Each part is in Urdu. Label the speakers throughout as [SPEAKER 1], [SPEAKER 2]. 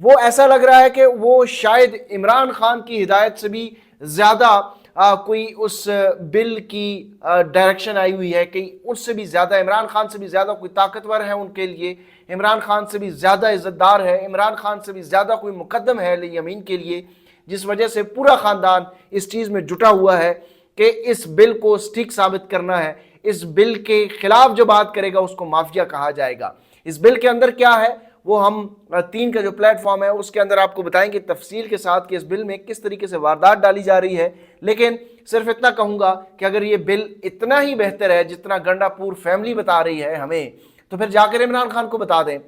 [SPEAKER 1] وہ ایسا لگ رہا ہے کہ وہ شاید عمران خان کی ہدایت سے بھی زیادہ کوئی اس بل کی ڈائریکشن آئی ہوئی ہے کہ اس سے بھی زیادہ عمران خان سے بھی زیادہ کوئی طاقتور ہے ان کے لیے، عمران خان سے بھی زیادہ عزت دار ہے، عمران خان سے بھی زیادہ کوئی مقدم ہے علی یمین کے لیے، جس وجہ سے پورا خاندان اس چیز میں جٹا ہوا ہے کہ اس بل کو ٹھیک ثابت کرنا ہے۔ اس بل کے خلاف جو بات کرے گا اس کو مافیا کہا جائے گا۔ اس بل کے اندر کیا ہے وہ ہم 3 کا جو پلیٹ فارم ہے اس کے اندر آپ کو بتائیں گے تفصیل کے ساتھ کہ اس بل میں کس طریقے سے واردات ڈالی جا رہی ہے۔ لیکن صرف اتنا کہوں گا کہ اگر یہ بل اتنا ہی بہتر ہے جتنا گنڈا پور فیملی بتا رہی ہے ہمیں، تو پھر جا کر عمران خان کو بتا دیں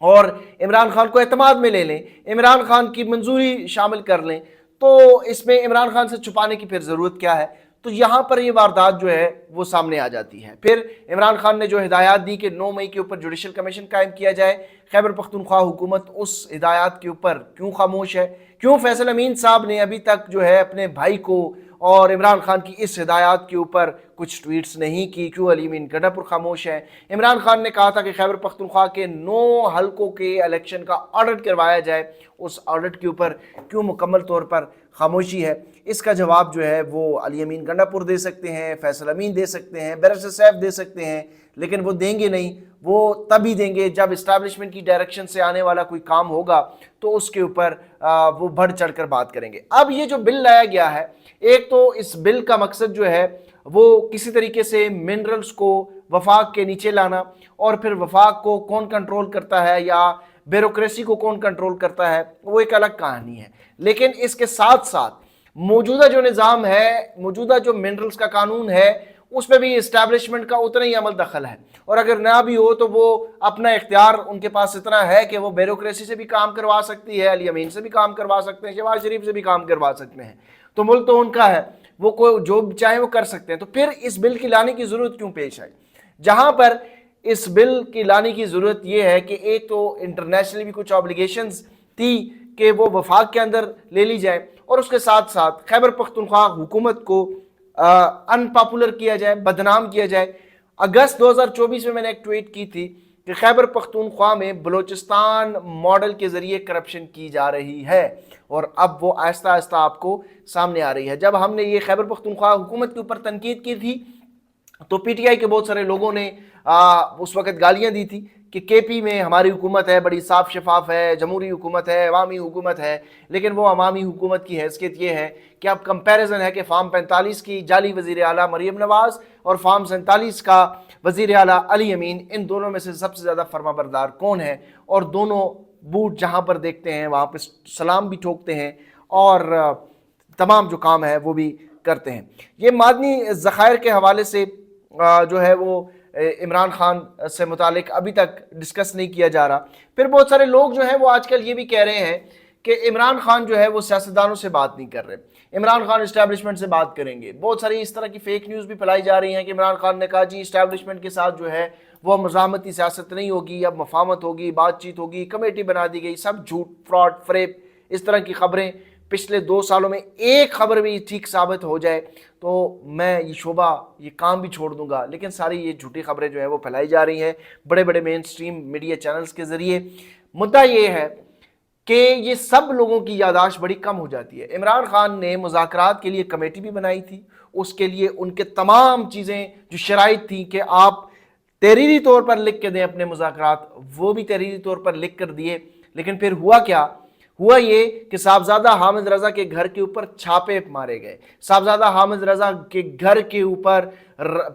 [SPEAKER 1] اور عمران خان کو اعتماد میں لے لیں، عمران خان کی منظوری شامل کر لیں، تو اس میں عمران خان سے چھپانے کی پھر ضرورت کیا ہے؟ تو یہاں پر یہ واردات جو ہے وہ سامنے آ جاتی ہے۔ پھر عمران خان نے جو ہدایات دی کہ 9 مئی کے اوپر جوڈیشل کمیشن قائم کیا جائے، خیبر پختونخوا حکومت اس ہدایات کے اوپر کیوں خاموش ہے؟ کیوں فیصل امین صاحب نے ابھی تک جو ہے اپنے بھائی کو اور عمران خان کی اس ہدایات کے اوپر کچھ ٹویٹس نہیں کی؟ کیوں علی امین گنڈا پور خاموش ہے؟ عمران خان نے کہا تھا کہ خیبر پختونخوا کے 9 حلقوں کے الیکشن کا آڈٹ کروایا جائے، اس آڈٹ کے اوپر کیوں مکمل طور پر خاموشی ہے؟ اس کا جواب جو ہے وہ علی امین گنڈا پور دے سکتے ہیں، فیصل امین دے سکتے ہیں، بیرسٹر سیف دے سکتے ہیں، لیکن وہ دیں گے نہیں۔ وہ تبھی دیں گے جب اسٹیبلشمنٹ کی ڈائریکشن سے آنے والا کوئی کام ہوگا تو اس کے اوپر وہ بڑھ چڑھ کر بات کریں گے۔ اب یہ جو بل لایا گیا ہے، ایک تو اس بل کا مقصد جو ہے وہ کسی طریقے سے منرلز کو وفاق کے نیچے لانا، اور پھر وفاق کو کون کنٹرول کرتا ہے یا بیوروکریسی کو کون کنٹرول کرتا ہے وہ ایک الگ کہانی ہے۔ لیکن اس کے ساتھ ساتھ موجودہ جو نظام ہے، موجودہ جو منرلز کا قانون ہے، اس پہ بھی اسٹیبلشمنٹ کا اتنا ہی عمل دخل ہے، اور اگر نہ بھی ہو تو وہ اپنا اختیار ان کے پاس اتنا ہے کہ وہ بیوروکریسی سے بھی کام کروا سکتی ہے، علی امین سے بھی کام کروا سکتے ہیں، شہباز شریف سے بھی کام کروا سکتے ہیں، تو ملک تو ان کا ہے، وہ کوئی جو چاہیں وہ کر سکتے ہیں۔ تو پھر اس بل کی لانے کی ضرورت کیوں پیش آئی؟ جہاں پر اس بل کی لانے کی ضرورت یہ ہے کہ ایک تو انٹرنیشنلی بھی کچھ آبلیگیشنز تھی کہ وہ وفاق کے اندر لے لی جائے، اور اس کے ساتھ ساتھ خیبر پختونخوا حکومت کو ان پاپولر کیا جائے، بدنام کیا جائے۔ اگست 2024 میں نے ایک ٹویٹ کی تھی کہ خیبر پختونخوا میں بلوچستان ماڈل کے ذریعے کرپشن کی جا رہی ہے، اور اب وہ آہستہ آہستہ آپ کو سامنے آ رہی ہے۔ جب ہم نے یہ خیبر پختونخوا حکومت کے اوپر تنقید کی تھی تو پی ٹی آئی کے بہت سارے لوگوں نے اس وقت گالیاں دی تھی کہ کے پی میں ہماری حکومت ہے، بڑی صاف شفاف ہے، جمہوری حکومت ہے، عوامی حکومت ہے، لیکن وہ عوامی حکومت کی حیثیت یہ ہے کہ اب کمپیریزن ہے کہ فارم 45 کی جعلی وزیر اعلیٰ مریم نواز اور فارم 47 کا وزیر اعلیٰ علی امین، ان دونوں میں سے سب سے زیادہ فرما بردار کون ہے، اور دونوں بوٹ جہاں پر دیکھتے ہیں وہاں پہ سلام بھی ٹھوکتے ہیں اور تمام جو کام ہے وہ بھی کرتے ہیں۔ یہ معدنی ذخائر کے حوالے سے جو ہے وہ عمران خان سے متعلق ابھی تک ڈسکس نہیں کیا جا رہا۔ پھر بہت سارے لوگ جو ہیں وہ آج کل یہ بھی کہہ رہے ہیں کہ عمران خان جو ہے وہ سیاستدانوں سے بات نہیں کر رہے، عمران خان اسٹیبلشمنٹ سے بات کریں گے۔ بہت ساری اس طرح کی فیک نیوز بھی پھیلائی جا رہی ہیں کہ عمران خان نے کہا جی اسٹیبلشمنٹ کے ساتھ جو ہے وہ مزاحمتی سیاست نہیں ہوگی، اب مفاہمت ہوگی، بات چیت ہوگی، کمیٹی بنا دی گئی۔ سب جھوٹ، فراڈ، فریب، اس طرح کی خبریں۔ پچھلے 2 سالوں میں ایک خبر بھی ٹھیک ثابت ہو جائے تو میں یہ شعبہ، یہ کام بھی چھوڑ دوں گا، لیکن ساری یہ جھوٹی خبریں جو ہیں وہ پھیلائی جا رہی ہیں بڑے بڑے مین سٹریم میڈیا چینلز کے ذریعے۔ مدعا یہ ہے کہ یہ سب لوگوں کی یادداشت بڑی کم ہو جاتی ہے۔ عمران خان نے مذاکرات کے لیے کمیٹی بھی بنائی تھی، اس کے لیے ان کے تمام چیزیں جو شرائط تھیں کہ آپ تحریری طور پر لکھ کے دیں اپنے مذاکرات، وہ بھی تحریری طور پر لکھ کر دیے، لیکن پھر ہوا کیا؟ ہوا یہ کہ صاحبزادہ حامد رضا کے گھر کے اوپر چھاپے مارے گئے، صاحبزادہ حامد رضا کے گھر کے اوپر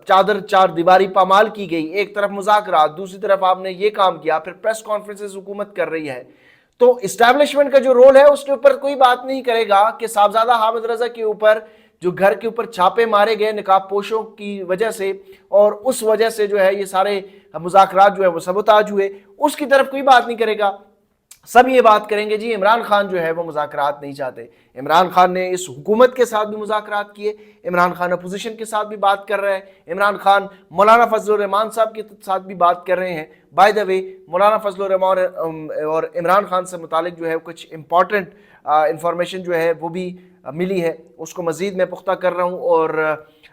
[SPEAKER 1] چادر چار دیواری پامال کی گئی۔ ایک طرف مذاکرات، دوسری طرف آپ نے یہ کام کیا، پھر پریس کانفرنسز حکومت کر رہی ہے۔ تو اسٹیبلشمنٹ کا جو رول ہے اس کے اوپر کوئی بات نہیں کرے گا کہ صاحبزادہ حامد رضا کے اوپر جو گھر کے اوپر چھاپے مارے گئے نقاب پوشوں کی وجہ سے، اور اس وجہ سے جو ہے یہ سارے مذاکرات جو ہے وہ سبوتاج ہوئے، اس کی طرف کوئی بات نہیں کرے گا۔ سب یہ بات کریں گے جی عمران خان جو ہے وہ مذاکرات نہیں چاہتے۔ عمران خان نے اس حکومت کے ساتھ بھی مذاکرات کیے، عمران خان اپوزیشن کے ساتھ بھی بات کر رہے ہیں، عمران خان مولانا فضل الرحمان صاحب کے ساتھ بھی بات کر رہے ہیں۔ بائی دا وے مولانا فضل الرحمان اور عمران خان سے متعلق جو ہے کچھ امپورٹنٹ انفارمیشن جو ہے وہ بھی ملی ہے، اس کو مزید میں پختہ کر رہا ہوں اور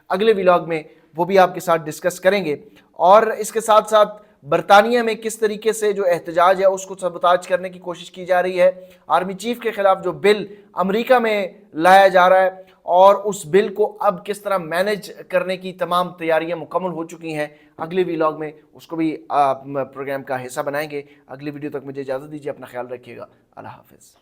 [SPEAKER 1] اگلے ولاگ میں وہ بھی آپ کے ساتھ ڈسکس کریں گے۔ اور اس کے ساتھ ساتھ برطانیہ میں کس طریقے سے جو احتجاج ہے اس کو سبوتاج کرنے کی کوشش کی جا رہی ہے، آرمی چیف کے خلاف جو بل امریکہ میں لایا جا رہا ہے اور اس بل کو اب کس طرح مینج کرنے کی تمام تیاریاں مکمل ہو چکی ہیں، اگلے ویلاگ میں اس کو بھی پروگرام کا حصہ بنائیں گے۔ اگلی ویڈیو تک مجھے اجازت دیجیے، اپنا خیال رکھیے گا، اللہ حافظ۔